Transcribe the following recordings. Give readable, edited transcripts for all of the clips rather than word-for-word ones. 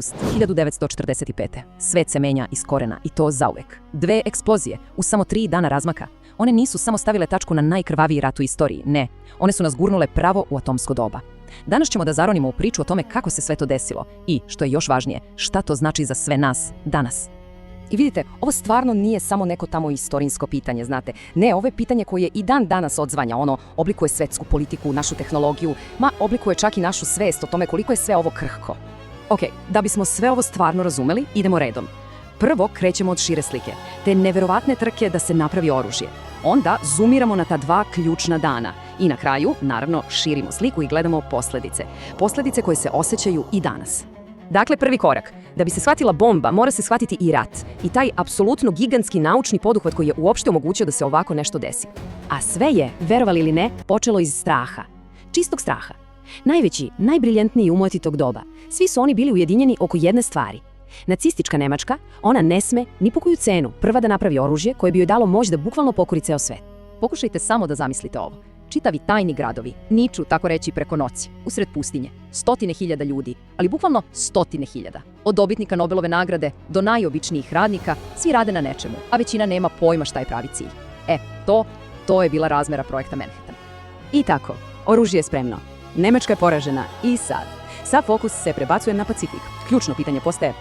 1945. Svet se menja iz korena i to zauvek. 2 eksplozije u samo 3 dana razmaka. One nisu samo stavile tačku na najkrvaviji rat u istoriji, ne. One su nas gurnule pravo u atomsko doba. Danas ćemo da zaronimo u priču o tome kako se sve to desilo i, što je još važnije, šta to znači za sve nas danas. I vidite, ovo stvarno nije samo neko tamo istorijsko pitanje, znate. Ne, ovo je pitanje koje i dan danas odzvanja, ono, oblikuje svetsku politiku, našu tehnologiju, oblikuje čak i našu svest o tome koliko je sve ovo krhko. Ok, da bismo sve ovo stvarno razumeli, idemo redom. Prvo krećemo od šire slike, te neverovatne trke da se napravi oružje. Onda zoomiramo na ta 2 ključna dana i na kraju, naravno, širimo sliku i gledamo posledice. Posledice koje se osjećaju i danas. Dakle, prvi korak. Da bi se shvatila bomba, mora se shvatiti i rat. I taj apsolutno gigantski naučni poduhvat koji je uopšte omogućio da se ovako nešto desi. A sve je, verovali ili ne, počelo iz straha. Čistog straha. Najveći, najbriljantniji umoti tog doba. Svi su oni bili ujedinjeni oko jedne stvari. Nacistička Nemačka, ona ne sme, ni po koju cenu, prva da napravi oružje koje bi joj dalo moć da bukvalno pokori ceo svet. Pokušajte samo da zamislite ovo. Čitavi tajni gradovi niču, tako reći, preko noći, usred pustinje. 100.000 ljudi, ali bukvalno 100.000. Od dobitnika Nobelove nagrade do najobičnijih radnika, svi rade na nečemu, a većina nema pojma šta je pravi cilj. To je bila razmera projekta Manhattan. I tako, oružje je spremno. Nemačka je poražena i sad fokus se prebacuje na Pacifik. Ključno pitanje postaje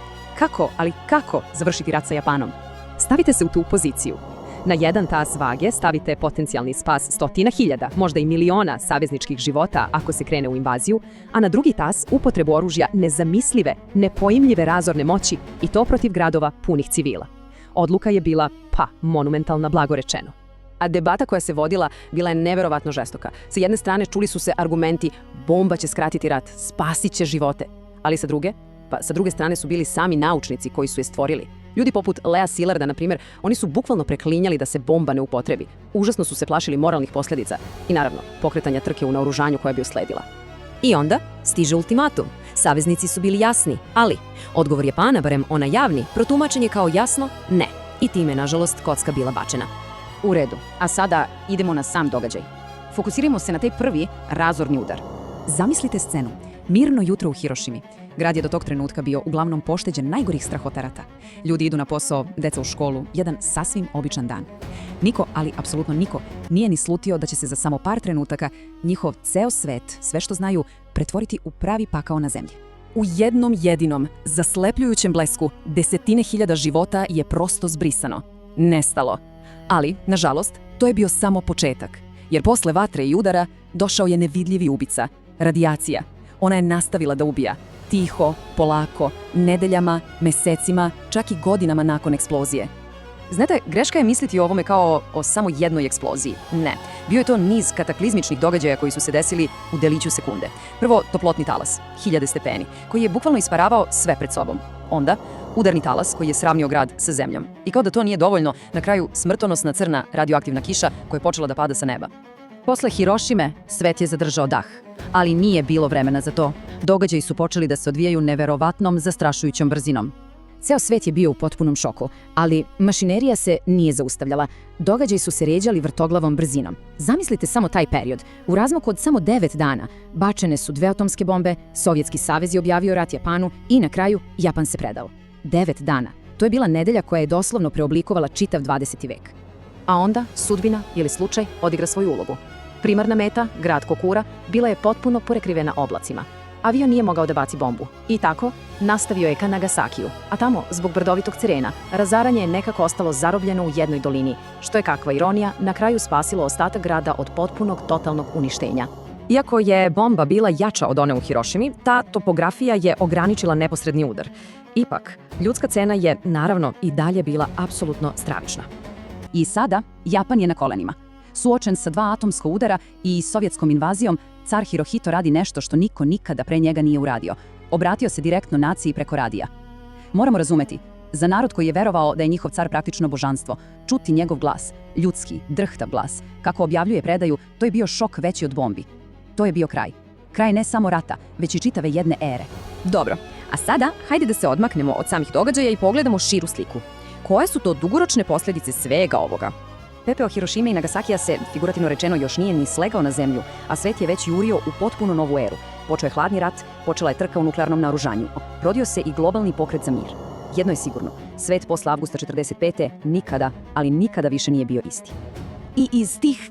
kako završiti rat sa Japanom? Stavite se u tu poziciju. Na jedan tas vage stavite potencijalni spas 100.000, možda i miliona savezničkih života ako se krene u invaziju, a na drugi tas upotrebu oružja nezamislive, nepojmljive razorne moći i to protiv gradova punih civila. Odluka je bila, monumentalna, blago rečeno. A debata koja se vodila bila je neverovatno žestoka. Sa jedne strane čuli su se argumenti bomba će skratiti rat, spasit će živote. Ali sa druge strane su bili sami naučnici koji su je stvorili. Ljudi poput Lea Szillarda, na primjer, oni su bukvalno preklinjali da se bomba ne upotrebi. Užasno su se plašili moralnih posljedica i naravno pokretanja trke u naoružanju koja bi usledila. I onda stiže ultimatum. Saveznici su bili jasni, ali odgovor Japana, barem onaj javni, protumačen je kao jasno ne. I time, nažalost, kocka bila bačena. U redu, a sada idemo na sam događaj. Fokusirajmo se na taj prvi razorni udar. Zamislite scenu. Mirno jutro u Hirošimi. Grad je do tog trenutka bio uglavnom pošteđen najgorih strahota rata. Ljudi idu na posao, deca u školu, jedan sasvim običan dan. Niko, ali apsolutno niko, nije ni slutio da će se za samo par trenutaka njihov ceo svet, sve što znaju, pretvoriti u pravi pakao na zemlji. U jednom jedinom, zaslepljujućem blesku, 10.000 života je prosto zbrisano. Nestalo. Ali, nažalost, to je bio samo početak. Jer posle vatre i udara došao je nevidljivi ubica, radijacija. Ona je nastavila da ubija. Tiho, polako, nedeljama, mesecima, čak i godinama nakon eksplozije. Znate, greška je misliti o ovome kao o samo jednoj eksploziji. Ne. Bio je to niz kataklizmičnih događaja koji su se desili u deliću sekunde. Prvo, toplotni talas, 1000 stepeni, koji je bukvalno isparavao sve pred sobom. Onda, udarni talas koji je sravnio grad sa zemljom. I kao da to nije dovoljno, na kraju smrtonosna crna radioaktivna kiša koja je počela da pada sa neba. Posle Hirošime svet je zadržao dah, ali nije bilo vremena za to. Događaji su počeli da se odvijaju neverovatnom, zastrašujućom brzinom. Ceo svet je bio u potpunom šoku, ali mašinerija se nije zaustavljala. Događaji su se ređali vrtoglavom brzinom. Zamislite samo taj period. U razmaku od samo 9 dana bačene su 2 atomske bombe, Sovjetski savez je objavio rat Japanu i na kraju Japan se predao. 9 dana. To je bila nedelja koja je doslovno preoblikovala čitav 20. vek. A onda sudbina ili slučaj odigra svoju ulogu. Primarna meta, grad Kokura, bila je potpuno porekrivena oblacima. Avion nije mogao da baci bombu. I tako, nastavio je ka Nagasakiju, a tamo, zbog brdovitog terena, razaranje je nekako ostalo zarobljeno u jednoj dolini, što je, kakva ironija, na kraju spasilo ostatak grada od potpunog totalnog uništenja. Iako je bomba bila jača od one u Hirošimi, ta topografija je ograničila neposredni udar. Ipak, ljudska cena je, naravno, i dalje bila apsolutno stravična. I sada, Japan je na kolenima. Suočen sa 2 atomska udara i sovjetskom invazijom, car Hirohito radi nešto što niko nikada pre njega nije uradio. Obratio se direktno naciji preko radija. Moramo razumeti, za narod koji je verovao da je njihov car praktično božanstvo, čuti njegov glas, ljudski, drhtav glas, kako objavljuje predaju, to je bio šok veći od bombi. To je bio kraj. Kraj ne samo rata, već i čitave jedne ere. Dobro, a sada hajde da se odmaknemo od samih događaja i pogledamo širu sliku. Koje su to dugoročne posljedice svega ovoga? Pepeo Hirošime i Nagasakija se, figurativno rečeno, još nije ni slegao na zemlju, a svet je već jurio u potpuno novu eru. Počeo je hladni rat, počela je trka u nuklearnom naoružanju. Rodio se i globalni pokret za mir. Jedno je sigurno, svet posle avgusta 45. nikada, ali nikada više nije bio isti. I iz tih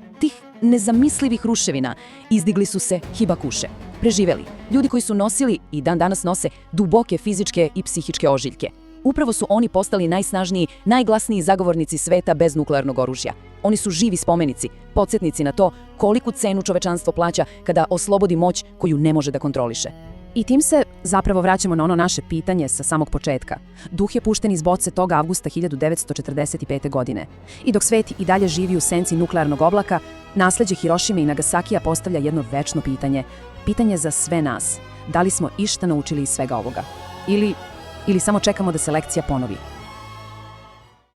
nezamislivih ruševina izdigli su se hibakuše. Preživeli, ljudi koji su nosili i dan danas nose duboke fizičke i psihičke ožiljke. Upravo su oni postali najsnažniji, najglasniji zagovornici sveta bez nuklearnog oružja. Oni su živi spomenici, podsjetnici na to koliku cenu čovečanstvo plaća kada oslobodi moć koju ne može da kontroliše. I tim se zapravo vraćamo na ono naše pitanje sa samog početka. Duh je pušten iz boce toga avgusta 1945. godine. I dok svet i dalje živi u senci nuklearnog oblaka, nasleđe Hirošime i Nagasakija postavlja jedno večno pitanje. Pitanje za sve nas. Da li smo išta naučili iz svega ovoga? Ili samo čekamo da se lekcija ponovi?